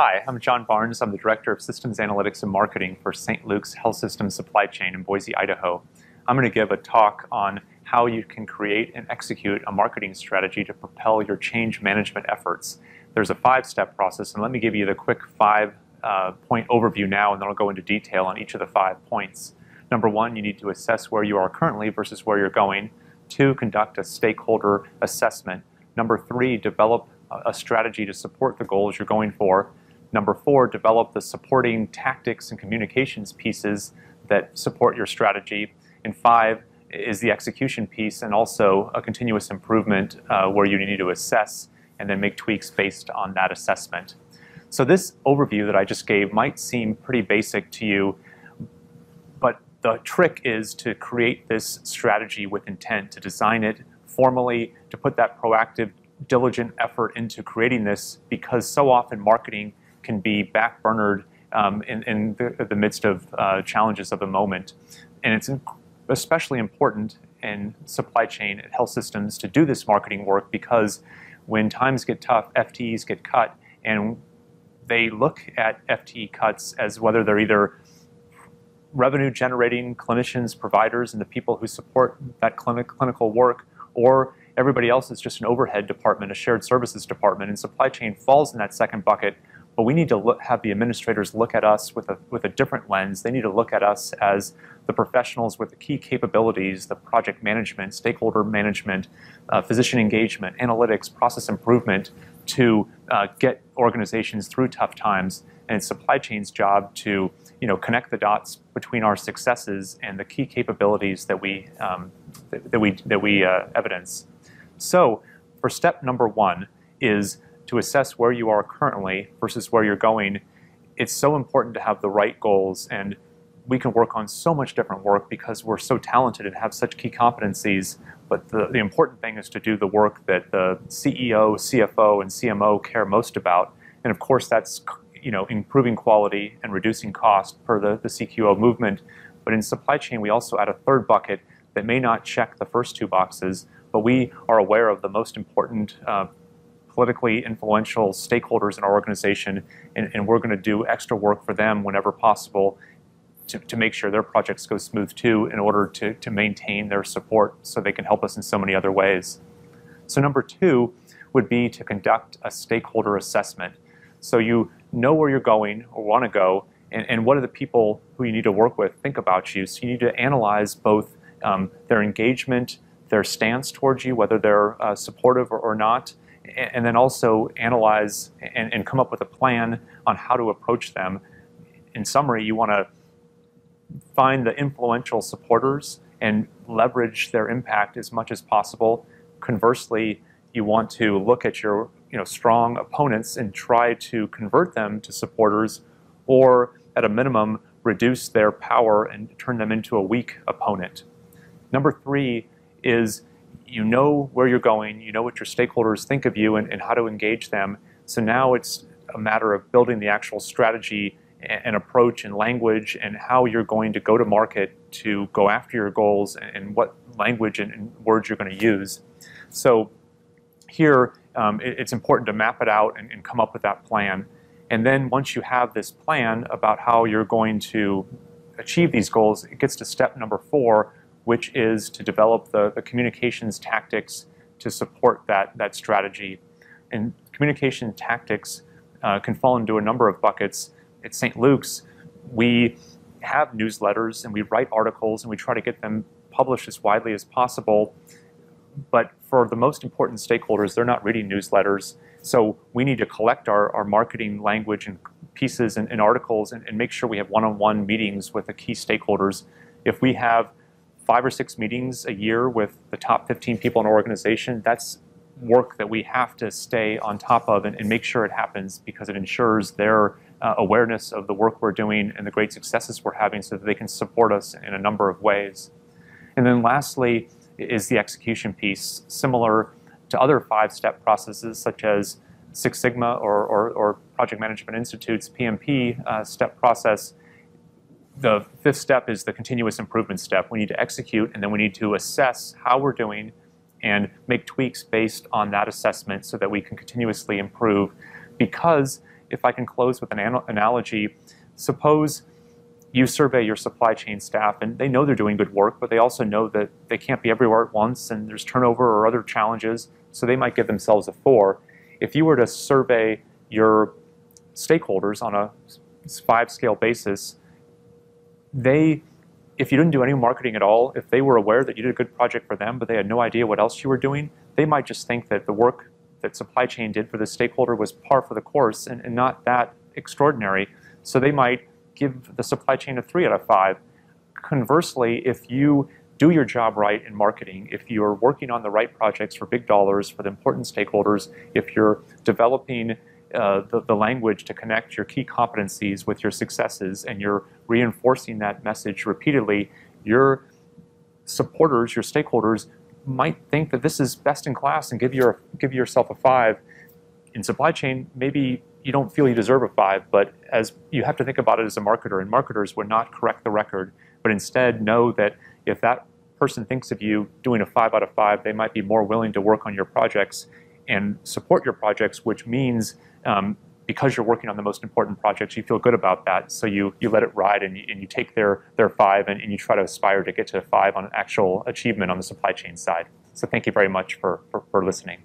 Hi, I'm John Barnes. I'm the Director of Systems Analytics and Marketing for St. Luke's Health Systems Supply Chain in Boise, Idaho. I'm going to give a talk on how you can create and execute a marketing strategy to propel your change management efforts. There's a 5-step process, and let me give you the quick 5-point overview now, and then I'll go into detail on each of the 5 points. Number 1, you need to assess where you are currently versus where you're going. 2, conduct a stakeholder assessment. Number 3, develop a strategy to support the goals you're going for. Number 4, develop the supporting tactics and communications pieces that support your strategy. And 5 is the execution piece, and also a continuous improvement where you need to assess and then make tweaks based on that assessment. So this overview that I just gave might seem pretty basic to you, but the trick is to create this strategy with intent, to design it formally, to put that proactive, diligent effort into creating this, because so often marketing can be backburnered in the midst of challenges of the moment. And it's especially important in supply chain and health systems to do this marketing work, because when times get tough, FTEs get cut, and they look at FTE cuts as whether they're either revenue generating clinicians, providers, and the people who support that clinical work, or everybody else is just an overhead department, a shared services department, and supply chain falls in that second bucket. But we need to have the administrators look at us with a different lens. They need to look at us as the professionals with the key capabilities, the project management, stakeholder management, physician engagement, analytics, process improvement, to get organizations through tough times. And it's supply chain's job to connect the dots between our successes and the key capabilities that we evidence. So for step number 1 is to assess where you are currently versus where you're going. It's so important to have the right goals, and we can work on so much different work because we're so talented and have such key competencies, but the important thing is to do the work that the CEO, CFO, and CMO care most about. And of course that's improving quality and reducing cost per the CQO movement. But in supply chain, we also add a third bucket that may not check the first 2 boxes, but we are aware of the most important politically influential stakeholders in our organization, and we're going to do extra work for them whenever possible to make sure their projects go smooth too, in order to maintain their support so they can help us in so many other ways. So number 2 would be to conduct a stakeholder assessment. So you know where you're going or want to go, and what do the people who you need to work with think about you. So you need to analyze both their engagement, their stance towards you, whether they're supportive or not, and then also analyze and come up with a plan on how to approach them. In summary, you want to find the influential supporters and leverage their impact as much as possible. Conversely, you want to look at your strong opponents and try to convert them to supporters, or at a minimum, reduce their power and turn them into a weak opponent. Number 3 is you know where you're going, you know what your stakeholders think of you, and how to engage them. So now it's a matter of building the actual strategy and approach and language, and how you're going to go to market to go after your goals, and what language and words you're going to use. So here, it's important to map it out and come up with that plan. And then once you have this plan about how you're going to achieve these goals, it gets to step number 4, which is to develop the communications tactics to support that strategy. And communication tactics can fall into a number of buckets. At St. Luke's, we have newsletters and we write articles and we try to get them published as widely as possible. But for the most important stakeholders, they're not reading newsletters. So we need to collect our marketing language and pieces and articles and make sure we have one-on-one meetings with the key stakeholders. If we have 5 or 6 meetings a year with the top 15 people in our organization, that's work that we have to stay on top of and make sure it happens, because it ensures their awareness of the work we're doing and the great successes we're having, so that they can support us in a number of ways. And then lastly is the execution piece, similar to other 5-step processes such as Six Sigma or Project Management Institute's PMP step process. The 5th step is the continuous improvement step. We need to execute, and then we need to assess how we're doing and make tweaks based on that assessment so that we can continuously improve. Because if I can close with an analogy, suppose you survey your supply chain staff and they know they're doing good work, but they also know that they can't be everywhere at once and there's turnover or other challenges, so they might give themselves a 4. If you were to survey your stakeholders on a 5-scale basis, if you didn't do any marketing at all, if they were aware that you did a good project for them, but they had no idea what else you were doing, they might just think that the work that supply chain did for the stakeholder was par for the course and not that extraordinary. So they might give the supply chain a 3 out of 5. Conversely, if you do your job right in marketing, if you're working on the right projects for big dollars for the important stakeholders, if you're developing the language to connect your key competencies with your successes and you're reinforcing that message repeatedly, your supporters, your stakeholders might think that this is best in class and give yourself a 5. In supply chain, maybe you don't feel you deserve a 5, but as you have to think about it as a marketer, and marketers would not correct the record, but instead know that if that person thinks of you doing a 5 out of 5, they might be more willing to work on your projects and support your projects, which means because you're working on the most important projects, you feel good about that, so you let it ride and you take their 5 and you try to aspire to get to a 5 on actual achievement on the supply chain side. So thank you very much for listening.